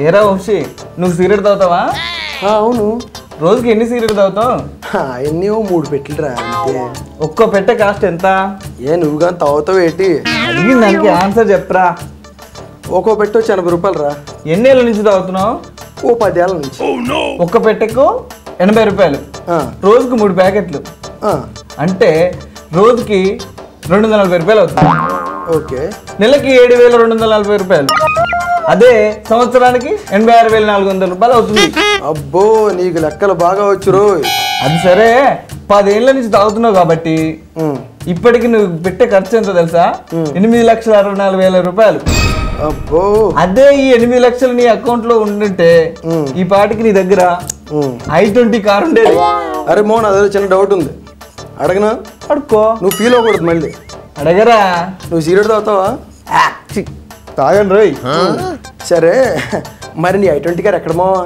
ఏరా వంశీ, నువ్వు సిగరెట్ తాగుతావా? అవును. రోజుకి ఎన్ని సిగరెట్ తాగుతావు? ఎన్ని 3 పెట్టెలురా అంతే. ఒక్కో పెట్టె కాస్ట్ ఎంత? నువ్వు కానీ తాగుతావు ఏంటి? అడిగిన దానికి ఆన్సర్ చెప్పరా. ఒక్కో పెట్టె వచ్చి 80 రూపాయలు రా. ఎన్నేళ్ళ నుంచి తాగుతున్నావు? 10 ఏళ్ళ నుంచి. ఒక్క పెట్టెకు 80 రూపాయలు, రోజుకు 3 ప్యాకెట్లు, అంటే రోజుకి 240 రూపాయలు అవుతుంది. ఓకే, నెలకి 7,240 రూపాయలు. అదే సంవత్సరానికి 86,400 రూపాయలు అవుతుంది. అబ్బో, నీకు లెక్కలు బాగా వచ్చు రోయ్. అది సరే, 10 ఏళ్ళ నుంచి తాగుతున్నావు కాబట్టి ఇప్పటికి నువ్వు పెట్టే ఖర్చు ఎంత తెలుసా? 8,64,000 రూపాయలు. అబ్బో, అదే ఈ 8 లక్షలు నీ అకౌంట్ లో ఉండుంటే ఈ పాటికి నీ దగ్గర i20 కారు ఉండేది. అరే మోహన్, అదే చిన్న డౌట్ ఉంది, అడగనా? అడుక్కో. నువ్వు ఫీల్ అవ్వకూడదు మళ్ళీ. అడగరా. నువ్వు సిగరెట్ తాగుతావా? తాగండి రోయ్. సరే, మరి నీ i20 కారు ఎక్కడ మోవా?